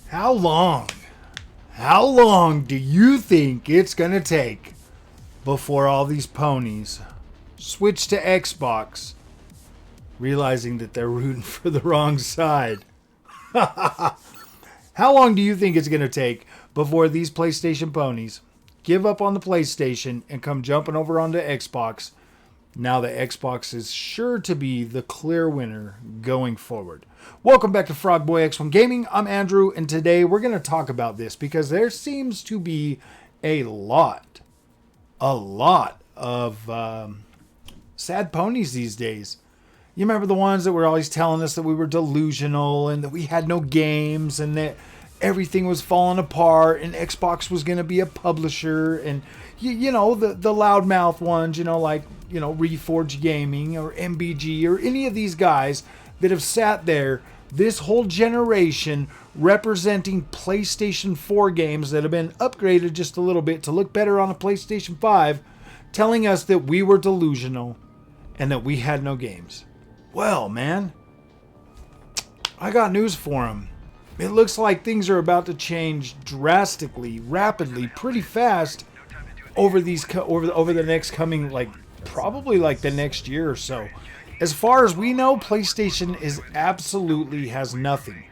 How long? How long do you think it's going to take before all these ponies switch to Xbox, realizing that they're rooting for the wrong side? How long do you think it's going to take before these PlayStation ponies give up on the PlayStation and come jumping over onto Xbox? Now the Xbox is sure to be the clear winner going forward. Welcome back to Frogboy X1 Gaming. I'm Andrew, and today we're going to talk about this because there seems to be a lot of sad ponies these days. You remember the ones that were always telling us that we were delusional and that we had no games and that everything was falling apart and Xbox was going to be a publisher, and you know, the loudmouth ones, like Reforge Gaming or MBG or any of these guys that have sat there this whole generation representing PlayStation 4 games that have been upgraded just a little bit to look better on a PlayStation 5, telling us that we were delusional and that we had no games. Well, man, I got news for them. It looks like things are about to change drastically, rapidly, pretty fast over the next coming, probably the next year or so. As far as we know, PlayStation absolutely has nothing.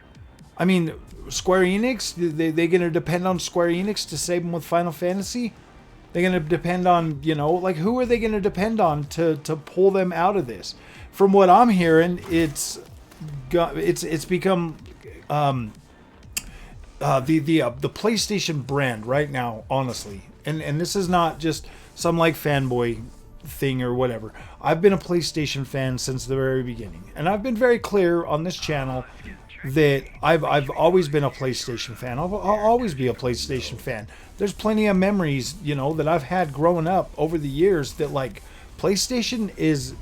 I mean, Square Enix, they going to depend on Square Enix to save them with Final Fantasy? They're going to depend on, who are they going to depend on to pull them out of this? From what I'm hearing, it's become the PlayStation brand right now, honestly. And this is not just some fanboy thing or whatever. I've been a PlayStation fan since the very beginning, and I've been very clear on this channel that I've always been a PlayStation fan. I'll always be a PlayStation fan. There's plenty of memories, that I've had growing up over the years that PlayStation is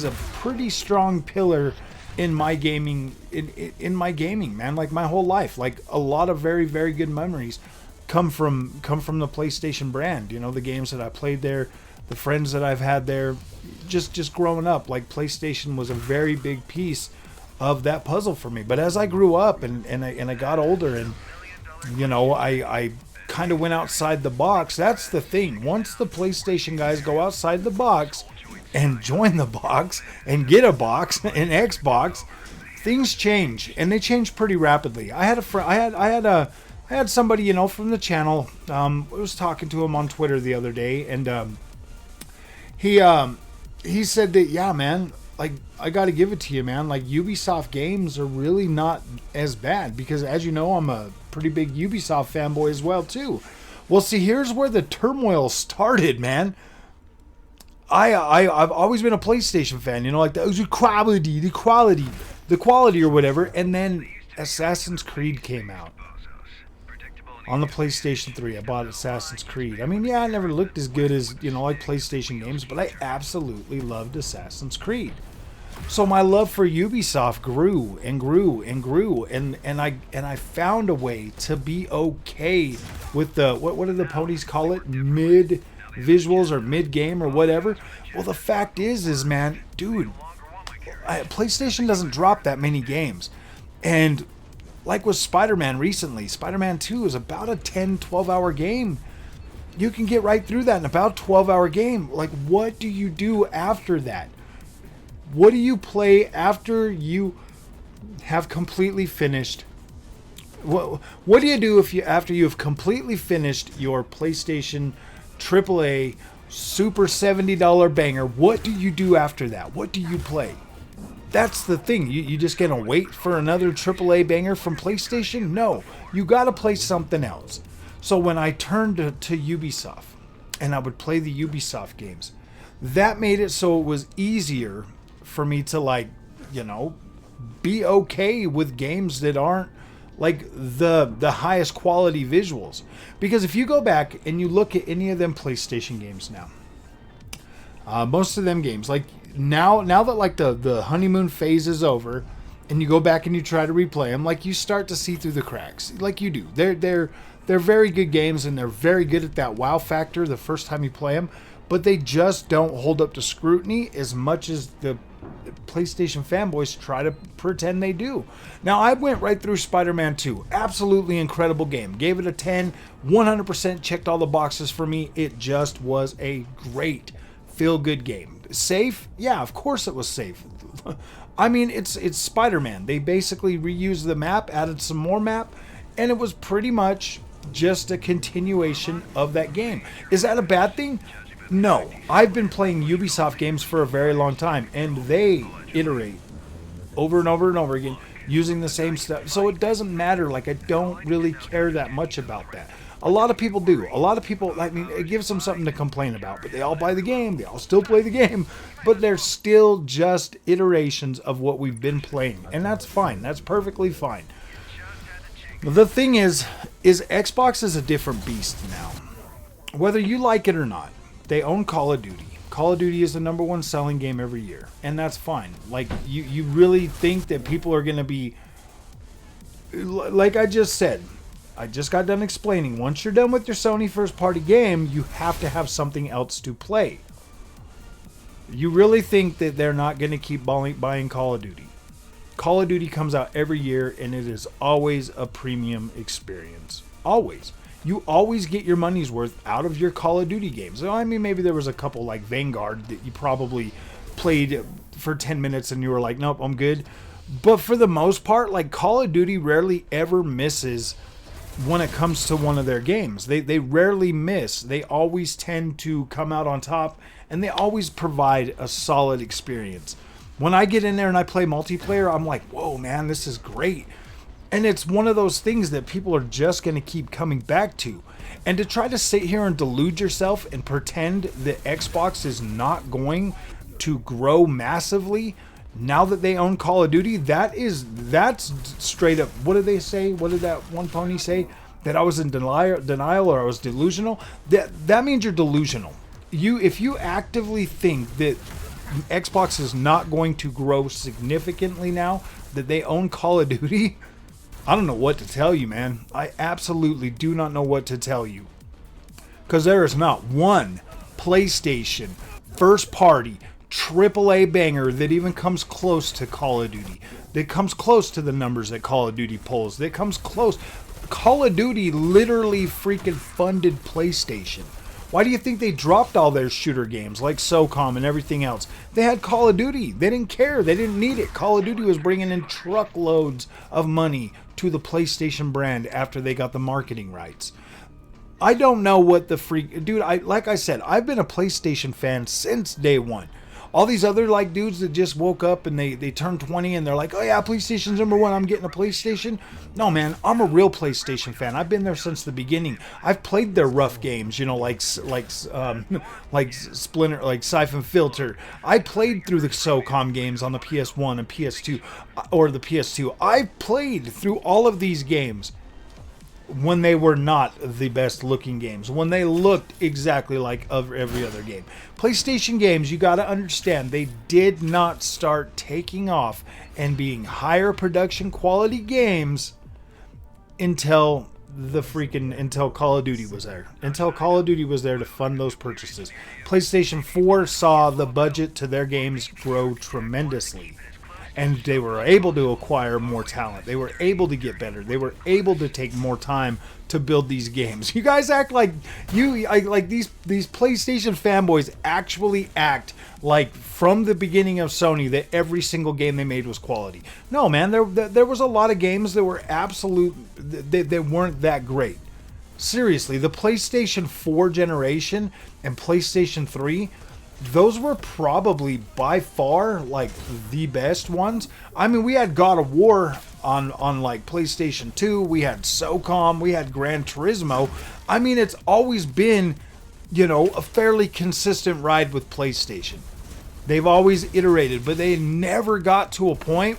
a pretty strong pillar in my gaming, in my gaming, man. My whole life, a lot of very, very good memories come from the PlayStation brand. The games that I played there, the friends that I've had there, just growing up. PlayStation was a very big piece of that puzzle for me. But as I grew up and I got older, and I kind of went outside the box. That's the thing. Once the PlayStation guys go outside the box and join the box and get a box, an Xbox, things change, and they change pretty rapidly. I had a friend. I had somebody from the channel. I was talking to him on Twitter the other day, and he said that, yeah, man, I got to give it to you, man. Ubisoft games are really not as bad, because as you know, I'm a pretty big Ubisoft fanboy as well too. Well, see, here's where the turmoil started, man. I've always been a PlayStation fan, the quality or whatever, and then Assassin's Creed came out on the PlayStation 3. I bought Assassin's Creed. I mean, yeah, it never looked as good as, PlayStation games, but I absolutely loved Assassin's Creed. So my love for Ubisoft grew and grew and grew, and I found a way to be okay with the, what do the ponies call it? Mid visuals or mid game or whatever. Well, the fact is man, dude, PlayStation doesn't drop that many games. And with Spider-Man recently, Spider-Man 2 is about a 10-12 hour game. You can get right through that in about a 12-hour game. What do you do after that? What do you play after you have completely finished? What do you do after you have completely finished your PlayStation AAA Super $70 banger? What do you do after that? What do you play? That's the thing. You just gonna wait for another AAA banger from PlayStation? No, you gotta play something else. So when I turned to Ubisoft and I would play the Ubisoft games, that made it so it was easier for me to be okay with games that aren't the highest quality visuals. Because if you go back and you look at any of them PlayStation games now, most of them games, now that the honeymoon phase is over, and you go back and you try to replay them, you start to see through the cracks, you do. They're very good games, and they're very good at that wow factor the first time you play them, but they just don't hold up to scrutiny as much as the PlayStation fanboys try to pretend they do. Now, I went right through Spider-Man 2. Absolutely incredible game. Gave it a 10. 100% checked all the boxes for me. It just was a great feel-good game. Safe? Yeah, of course it was safe. I mean, it's Spider-Man. They basically reused the map, added some more map, and it was pretty much just a continuation of that game. Is that a bad thing? No. I've been playing Ubisoft games for a very long time, and they iterate over and over and over again using the same stuff. So it doesn't matter. Like, I don't really care that much about that. A lot of people do. A lot of people, I mean, it gives them something to complain about, but they all buy the game. They all still play the game, but they're still just iterations of what we've been playing. And that's fine. That's perfectly fine. The thing is Xbox is a different beast now. Whether you like it or not, they own Call of Duty. Call of Duty is the #1 selling game every year, and that's fine. Like, you really think that people are going to be, like I just said, I just got done explaining, once you're done with your Sony first party game, you have to have something else to play. You really think that they're not going to keep buying Call of Duty? Call of Duty comes out every year, and it is always a premium experience. Always. You always get your money's worth out of your Call of Duty games. I mean, maybe there was a couple like Vanguard that you probably played for 10 minutes and you were like, nope, I'm good. But for the most part, like, Call of Duty rarely ever misses when it comes to one of their games. They rarely miss. They always tend to come out on top, and they always provide a solid experience. When I get in there and I play multiplayer, I'm like, whoa, man, this is great. And it's one of those things that people are just going to keep coming back to. And to try to sit here and delude yourself and pretend that Xbox is not going to grow massively now that they own Call of Duty, that's straight up. What did they say? What did that one pony say? That I was in denial or I was delusional? That means you're delusional. If you actively think that Xbox is not going to grow significantly now that they own Call of Duty, I don't know what to tell you, man. I absolutely do not know what to tell you. Because there is not one PlayStation first party AAA banger that even comes close to Call of Duty. That comes close to the numbers that Call of Duty pulls. That comes close. Call of Duty literally freaking funded PlayStation. Why do you think they dropped all their shooter games like SOCOM and everything else? They had Call of Duty. They didn't care. They didn't need it. Call of Duty was bringing in truckloads of money to the PlayStation brand after they got the marketing rights. I don't know what the freak... Dude, like I said, I've been a PlayStation fan since day one. All these other like dudes that just woke up and they turned 20 and they're like, oh yeah, PlayStation's #1, I'm getting a PlayStation. No, man, I'm a real PlayStation fan. I've been there since the beginning. I've played their rough games, you know, like Splinter, like Siphon Filter. I played through the SOCOM games on the PS1 and PS2, or the PS2. I've played through all of these games when they were not the best looking games, when they looked exactly like every other game. PlayStation games, you got to understand, they did not start taking off and being higher production quality games until Call of Duty was there. Until Call of Duty was there to fund those purchases. PlayStation 4 saw the budget to their games grow tremendously. And they were able to acquire more talent. They were able to get better. They were able to take more time to build these games. You guys act like these PlayStation fanboys actually act like from the beginning of Sony that every single game they made was quality. No, man, there was a lot of games that were they weren't that great. Seriously, the PlayStation 4 generation and PlayStation 3, those were probably by far like the best ones. I mean, we had God of War on like PlayStation 2. We had SOCOM. We had Gran Turismo. I mean, it's always been, you know, a fairly consistent ride with PlayStation. They've always iterated, but they never got to a point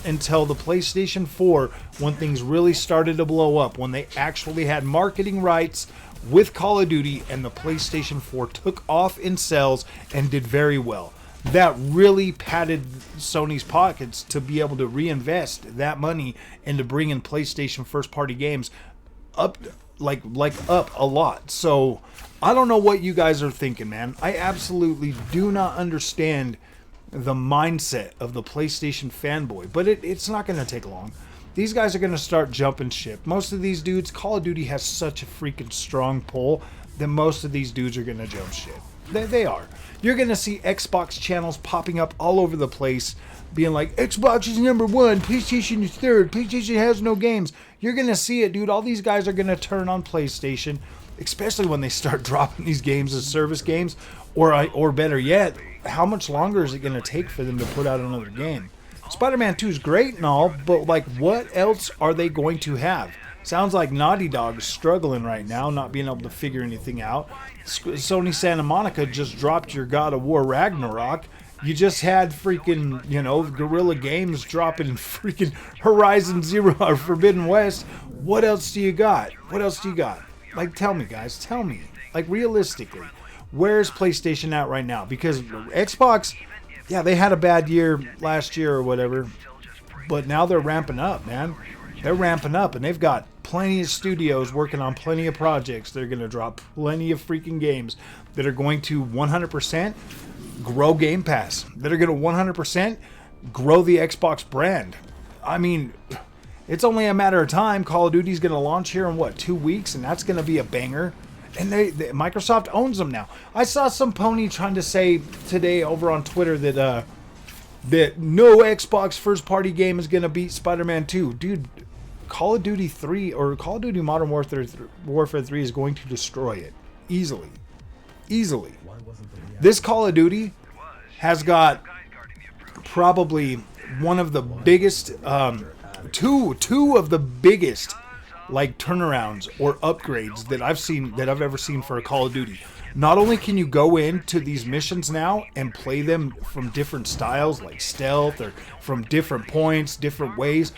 until the PlayStation 4 when things really started to blow up, when they actually had marketing rights with Call of Duty, and the PlayStation 4 took off in sales and did very well. That really patted Sony's pockets to be able to reinvest that money and to bring in PlayStation first party games up up a lot. So I don't know what you guys are thinking, man. I absolutely do not understand the mindset of the PlayStation fanboy, but it's not going to take long. These guys are going to start jumping ship. Most of these dudes, Call of Duty has such a freaking strong pull that most of these dudes are going to jump ship. They are. You're going to see Xbox channels popping up all over the place being like, Xbox is number one, PlayStation is third, PlayStation has no games. You're going to see it, dude. All these guys are going to turn on PlayStation, especially when they start dropping these games as service games, or better yet, how much longer is it going to take for them to put out another game? Spider-Man 2 is great and all, but like, what else are they going to have? Sounds like Naughty Dog is struggling right now, not being able to figure anything out. Sony Santa Monica just dropped your God of War Ragnarok. You just had freaking, Guerrilla Games dropping freaking Horizon Zero or Forbidden West. What else do you got? Like, tell me, guys. Tell me. Like, realistically, where's PlayStation at right now? Because Xbox, yeah, they had a bad year last year or whatever, but now they're ramping up, man. They're ramping up, and they've got plenty of studios working on plenty of projects. They're going to drop plenty of freaking games that are going to 100% grow Game Pass, that are going to 100% grow the Xbox brand. I mean, it's only a matter of time. Call of Duty's going to launch here in 2 weeks, and that's going to be a banger. And Microsoft owns them now. I saw some pony trying to say today over on Twitter that no Xbox first-party game is going to beat Spider-Man 2. Dude, Call of Duty 3 or Call of Duty Modern Warfare 3 is going to destroy it. Easily. This Call of Duty has got probably one of the biggest, two of the biggest like turnarounds or upgrades that I've ever seen for a Call of Duty. Not only can you go into these missions now and play them from different styles like stealth or from different points, different ways,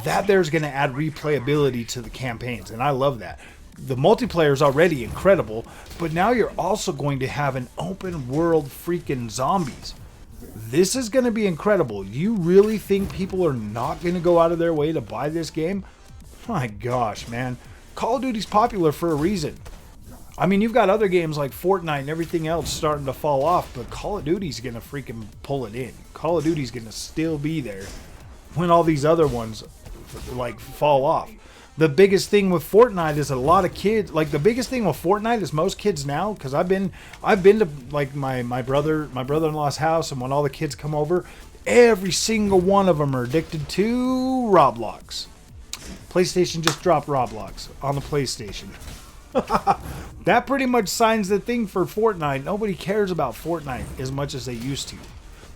that there's going to add replayability to the campaigns, and I love that. The multiplayer is already incredible, but now you're also going to have an open world freaking zombies. This is going to be incredible. You really think people are not going to go out of their way to buy this game? My gosh, man. Call of Duty's popular for a reason. I mean, you've got other games like Fortnite and everything else starting to fall off, but Call of Duty's going to freaking pull it in. Call of Duty's going to still be there when all these other ones like fall off. The biggest thing with Fortnite is a lot of kids, like the biggest thing with Fortnite is most kids now, because I've been to like my brother-in-law's house, and when all the kids come over, every single one of them are addicted to Roblox. PlayStation just dropped Roblox on the PlayStation. That pretty much signs the thing for Fortnite. Nobody cares about Fortnite as much as they used to.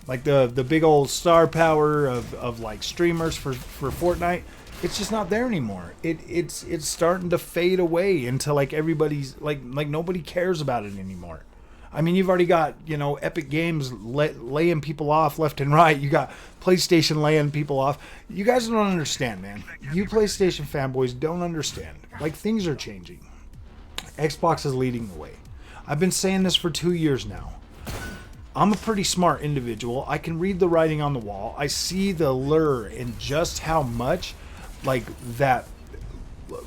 Like the big old star power of like streamers for Fortnite, it's just not there anymore. It's starting to fade away into like everybody's like nobody cares about it anymore. I mean, you've already got, Epic Games laying people off left and right. You got PlayStation laying people off. You guys don't understand, man. You PlayStation fanboys don't understand. Like, things are changing. Xbox is leading the way. I've been saying this for 2 years now. I'm a pretty smart individual. I can read the writing on the wall. I see the lure in just how much, like, that,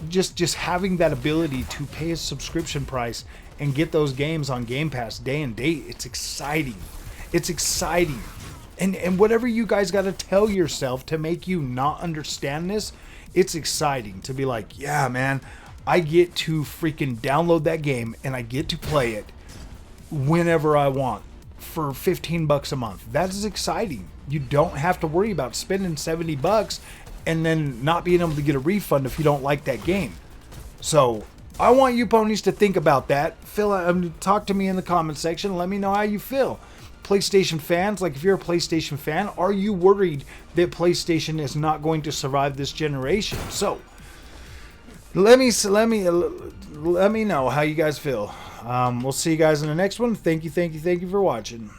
just having that ability to pay a subscription price and get those games on Game Pass day and date. It's exciting. It's exciting. And whatever you guys got to tell yourself to make you not understand this, it's exciting to be like, yeah, man, I get to freaking download that game and I get to play it whenever I want for $15 a month. That is exciting. You don't have to worry about spending $70 and then not being able to get a refund if you don't like that game. So I want you ponies to think about that. Talk to me in the comment section. Let me know how you feel. PlayStation fans, like if you're a PlayStation fan, are you worried that PlayStation is not going to survive this generation? So let me know how you guys feel. We'll see you guys in the next one. Thank you for watching.